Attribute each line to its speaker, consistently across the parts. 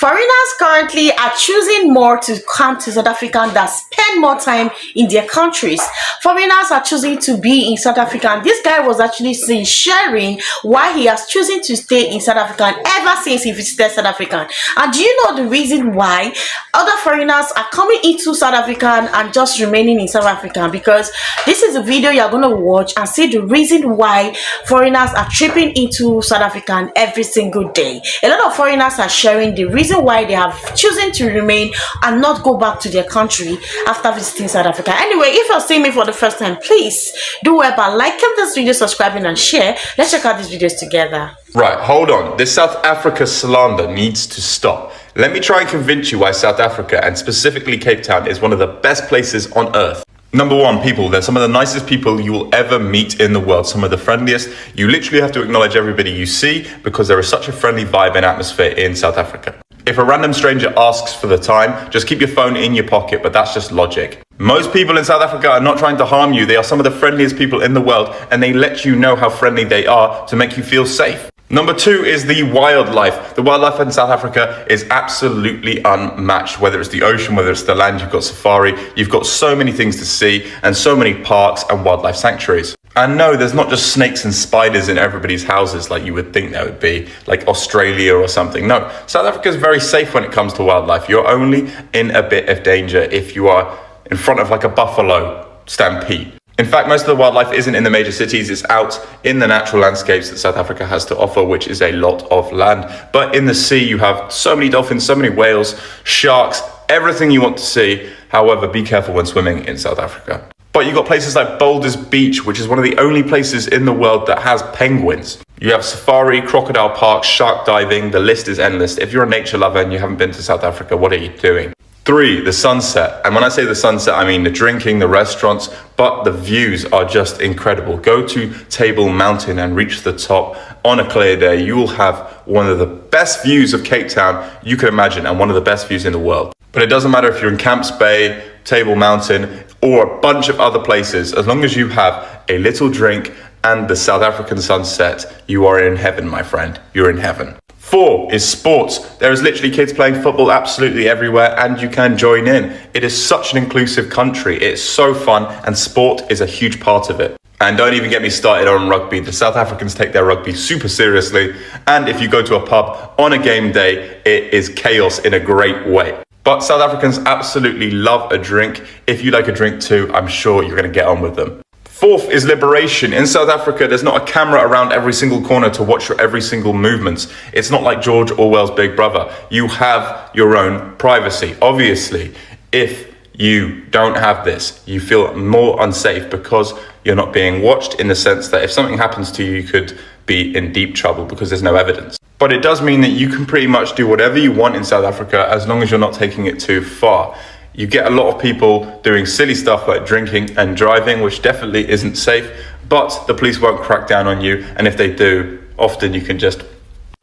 Speaker 1: Foreigners currently are choosing more to come to South Africa than spend more time in their countries. Foreigners are choosing to be in South Africa, and this guy was actually seen sharing why he has chosen to stay in South Africa ever since he visited South Africa. And do you know the reason why other foreigners are coming into South Africa and just remaining in South Africa? Because this is a video you're going to watch and see the reason why foreigners are tripping into South Africa every single day. A lot of foreigners are sharing the reason why they have chosen to remain and not go back to their country after visiting South Africa. Anyway, if you're seeing me for the first time, please do well by liking this video, subscribing and share. Let's check out these videos together.
Speaker 2: Right, hold on. This South Africa slander needs to stop. Let me try and convince you why South Africa, and specifically Cape Town, is one of the best places on earth. Number one, people. They're some of the nicest people you will ever meet in the world. Some of the friendliest. You literally have to acknowledge everybody you see because there is such a friendly vibe and atmosphere in South Africa. If a random stranger asks for the time, just keep your phone in your pocket, but that's just logic. Most people in South Africa are not trying to harm you. They are some of the friendliest people in the world, and they let you know how friendly they are to make you feel safe. Number two is the wildlife. The wildlife in South Africa is absolutely unmatched. Whether it's the ocean, whether it's the land, you've got safari, you've got so many things to see and so many parks and wildlife sanctuaries. And no, there's not just snakes and spiders in everybody's houses like you would think there would be, like Australia or something. No, South Africa is very safe when it comes to wildlife. You're only in a bit of danger if you are in front of like a buffalo stampede. In fact, most of the wildlife isn't in the major cities, it's out in the natural landscapes that South Africa has to offer, which is a lot of land. But in the sea, you have so many dolphins, so many whales, sharks, everything you want to see. However, be careful when swimming in South Africa. But you've got places like Boulders Beach, which is one of the only places in the world that has penguins. You have safari, crocodile parks, shark diving, the list is endless. If you're a nature lover and you haven't been to South Africa, what are you doing? 3, the sunset. And when I say the sunset, I mean the drinking, the restaurants, but the views are just incredible. Go to Table Mountain and reach the top on a clear day. You will have one of the best views of Cape Town you can imagine and one of the best views in the world. But it doesn't matter if you're in Camps Bay, Table Mountain, or a bunch of other places. As long as you have a little drink and the South African sunset, you are in heaven, my friend. You're in heaven. 4 is sports. There is literally kids playing football absolutely everywhere and you can join in. It is such an inclusive country. It's so fun and sport is a huge part of it. And don't even get me started on rugby. The South Africans take their rugby super seriously. And if you go to a pub on a game day, it is chaos in a great way. But South Africans absolutely love a drink. If you like a drink too, I'm sure you're going to get on with them. 4th is liberation. In South Africa, there's not a camera around every single corner to watch your every single movements. It's not like George Orwell's Big Brother. You have your own privacy. Obviously, if you don't have this, you feel more unsafe because you're not being watched, in the sense that if something happens to you, you could be in deep trouble because there's no evidence. But it does mean that you can pretty much do whatever you want in South Africa as long as you're not taking it too far. You get a lot of people doing silly stuff like drinking and driving, which definitely isn't safe, but the police won't crack down on you. And if they do, often you can just...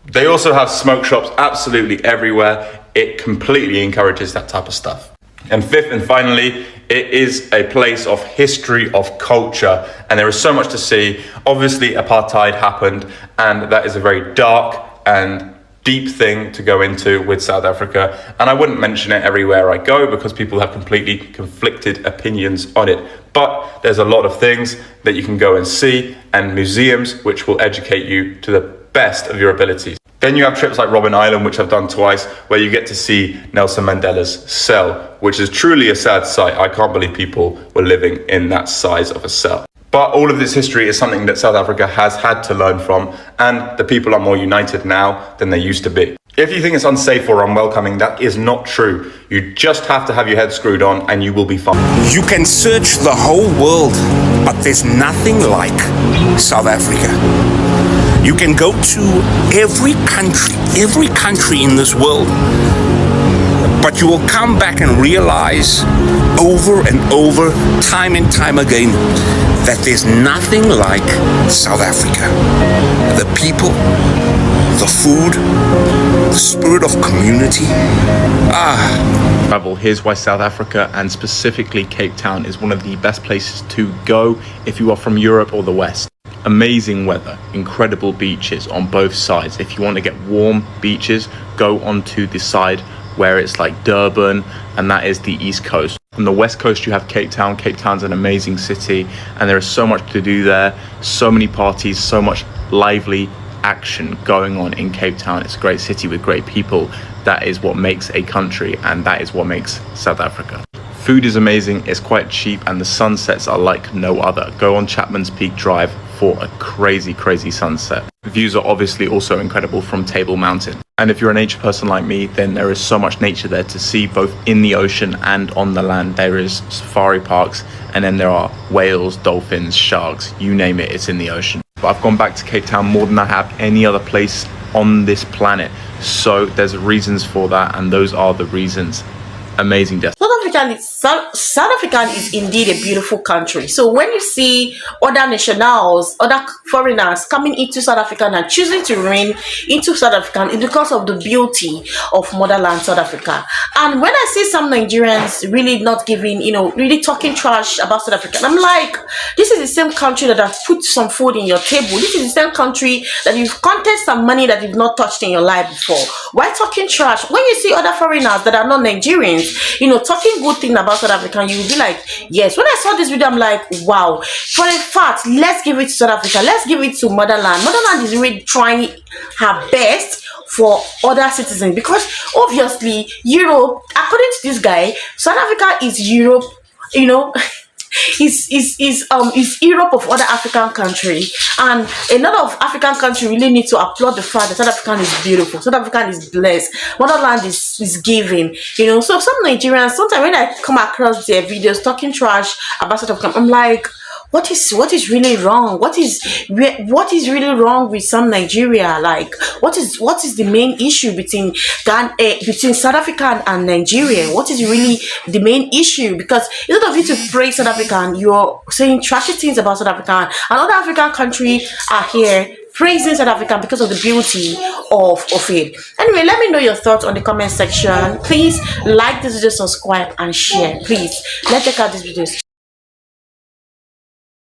Speaker 2: They also have smoke shops absolutely everywhere. It completely encourages that type of stuff. And 5th and finally, it is a place of history, of culture, and there is so much to see. Obviously, apartheid happened, and that is a very dark and deep thing to go into with South Africa, and I wouldn't mention it everywhere I go because people have completely conflicted opinions on it. But there's a lot of things that you can go and see, and museums which will educate you to the best of your abilities. Then you have trips like Robben Island, which I've done twice, where you get to see Nelson Mandela's cell, which is truly a sad sight. I can't believe people were living in that size of a cell. But all of this history is something that South Africa has had to learn from, and the people are more united now than they used to be. If you think it's unsafe or unwelcoming, that is not true. You just have to have your head screwed on and you will be fine.
Speaker 3: You can search the whole world, but there's nothing like South Africa. You can go to every country in this world, but you will come back and realize over and over, time and time again, that there's nothing like South Africa. The people, the food, the spirit of community.
Speaker 2: Travel. Here's why South Africa, and specifically Cape Town, is one of the best places to go if you are from Europe or the West. Amazing weather, incredible beaches on both sides. If you want to get warm beaches, go onto the side where it's like Durban, and that is the east coast. On the west coast, you have Cape Town. Cape Town's an amazing city, and there is so much to do there, so many parties, so much lively action going on in Cape Town. It's a great city with great people. That is what makes a country, and that is what makes South Africa. Food is amazing, it's quite cheap, and the sunsets are like no other. Go on Chapman's Peak Drive for a crazy sunset. Views are obviously also incredible from Table Mountain. And if you're a nature person like me, then there is so much nature there to see, both in the ocean and on the land. There is safari parks, and then there are whales, dolphins, sharks, you name it, it's in the ocean. But I've gone back to Cape Town more than I have any other place on this planet. So there's reasons for that, and those are the reasons. Amazing destination.
Speaker 1: South Africa is indeed a beautiful country. So when you see other nationals, other foreigners coming into South Africa and choosing to reign into South Africa, it's because of the beauty of motherland South Africa. And when I see some Nigerians really not giving, really talking trash about South Africa, I'm like, this is the same country that has put some food in your table. This is the same country that you've counted some money that you've not touched in your life before. Why talking trash? When you see other foreigners that are not Nigerians, talking good thing about South Africa, you will be like, yes. When I saw this video, I'm like, wow. For a fact, let's give it to South Africa. Let's give it to motherland. Motherland is really trying her best for other citizens, because obviously Europe, according to this guy, South Africa is Europe, is Europe of other African country, and a lot of African country really need to applaud the fact that South African is beautiful, South African is blessed, motherland is giving, so some Nigerians, sometimes when I come across their videos talking trash about South Africa, I'm like, what is really wrong? What is really wrong with some Nigeria? Like, what is the main issue between South Africa and Nigeria? What is really the main issue? Because instead of you to praise South Africa, you're saying trashy things about South Africa, and other African countries are here praising South Africa because of the beauty of it. Anyway, let me know your thoughts on the comment section. Please like this video, subscribe, and share. Please, let's check out these videos.